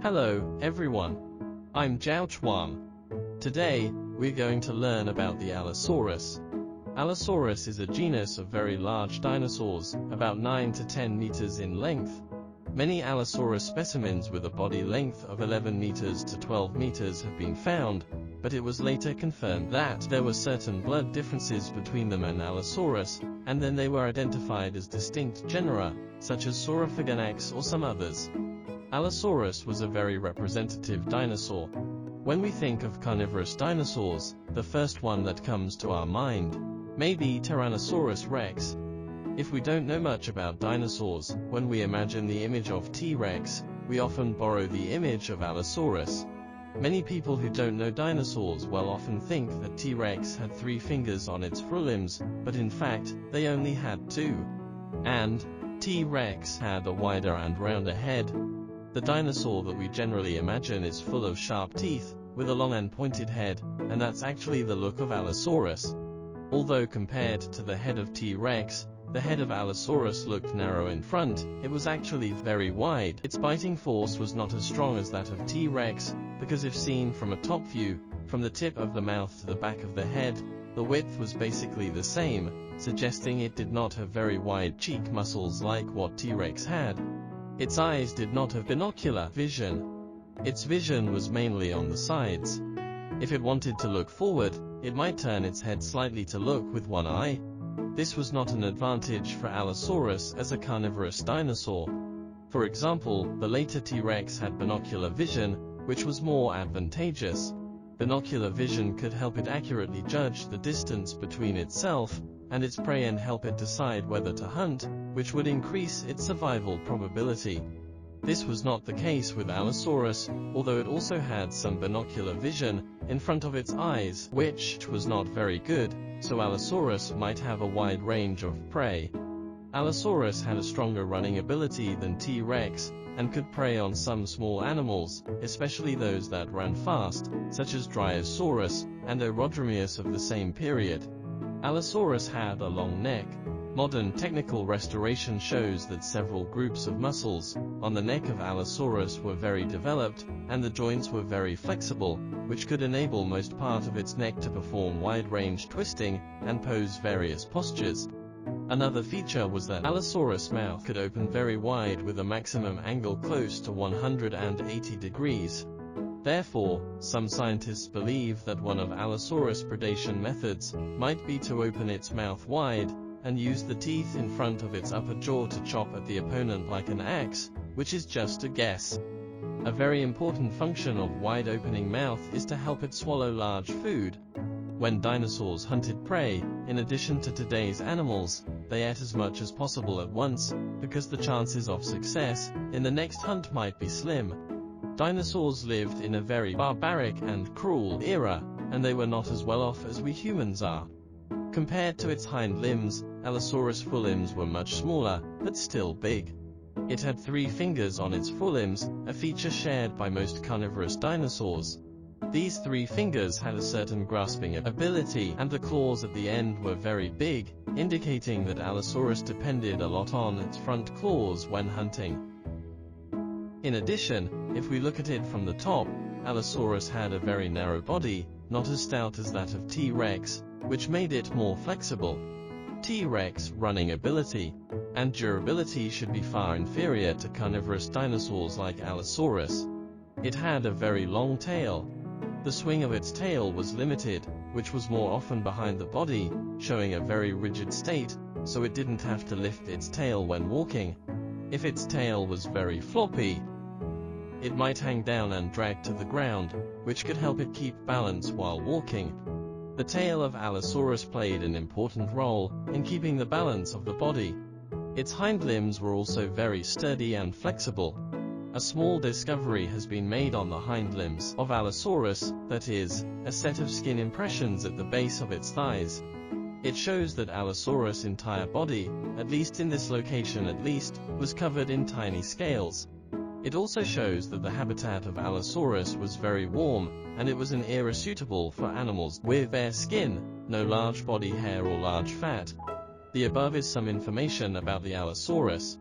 Hello, everyone. I'm Chuang. Today, we're going to learn about the Allosaurus. Allosaurus is a genus of very large dinosaurs, about 9 to 10 meters in length. Many Allosaurus specimens with a body length of 11 meters to 12 meters have been found, but it was later confirmed that there were certain blood differences between them and Allosaurus, and then they were identified as distinct genera, such as Saurophaganax or some others. Allosaurus was a very representative dinosaur. When we think of carnivorous dinosaurs, the first one that comes to our mind may be Tyrannosaurus rex. If we don't know much about dinosaurs, when we imagine the image of T-Rex, we often borrow the image of Allosaurus. Many people who don't know dinosaurs well often think that T-Rex had 3 fingers on its forelimbs, but in fact, they only had 2. And T-Rex had a wider and rounder head. The dinosaur that we generally imagine is full of sharp teeth, with a long and pointed head, and that's actually the look of Allosaurus. Although compared to the head of T-Rex, the head of Allosaurus looked narrow in front, it was actually very wide. Its biting force was not as strong as that of T-Rex, because if seen from a top view, from the tip of the mouth to the back of the head, the width was basically the same, suggesting it did not have very wide cheek muscles like what T-Rex had. Its eyes did not have binocular vision. Its vision was mainly on the sides. If it wanted to look forward, it might turn its head slightly to look with one eye. This was not an advantage for Allosaurus as a carnivorous dinosaur. For example, the later T-Rex had binocular vision, which was more advantageous. Binocular vision could help it accurately judge the distance between itself and its prey and help it decide whether to hunt, which would increase its survival probability. This was not the case with Allosaurus, although it also had some binocular vision in front of its eyes, which was not very good, so Allosaurus might have a wide range of prey. Allosaurus had a stronger running ability than T-Rex, and could prey on some small animals, especially those that ran fast, such as Dryosaurus and Orodromeus of the same period. Allosaurus had a long neck. Modern technical restoration shows that several groups of muscles on the neck of Allosaurus were very developed, and the joints were very flexible, which could enable most part of its neck to perform wide-range twisting and pose various postures. Another feature was that Allosaurus' mouth could open very wide with a maximum angle close to 180 degrees. Therefore, some scientists believe that one of Allosaurus' predation methods might be to open its mouth wide and use the teeth in front of its upper jaw to chop at the opponent like an axe, which is just a guess. A very important function of wide-opening mouth is to help it swallow large food. When dinosaurs hunted prey, in addition to today's animals, they ate as much as possible at once, because the chances of success in the next hunt might be slim. Dinosaurs lived in a very barbaric and cruel era, and they were not as well off as we humans are. Compared to its hind limbs, Allosaurus' forelimbs were much smaller, but still big. It had 3 fingers on its forelimbs, a feature shared by most carnivorous dinosaurs. These 3 fingers had a certain grasping ability, and the claws at the end were very big, indicating that Allosaurus depended a lot on its front claws when hunting. In addition, if we look at it from the top, Allosaurus had a very narrow body, not as stout as that of T-Rex, which made it more flexible. T-Rex running ability and durability should be far inferior to carnivorous dinosaurs like Allosaurus. It had a very long tail. The swing of its tail was limited, which was more often behind the body, showing a very rigid state, so it didn't have to lift its tail when walking. If its tail was very floppy, it might hang down and drag to the ground, which could help it keep balance while walking. The tail of Allosaurus played an important role in keeping the balance of the body. Its hind limbs were also very sturdy and flexible. A small discovery has been made on the hind limbs of Allosaurus, that is, a set of skin impressions at the base of its thighs. It shows that Allosaurus' entire body, at least in this location at least, was covered in tiny scales. It also shows that the habitat of Allosaurus was very warm, and it was an era suitable for animals with bare skin, no large body hair or large fat. The above is some information about the Allosaurus.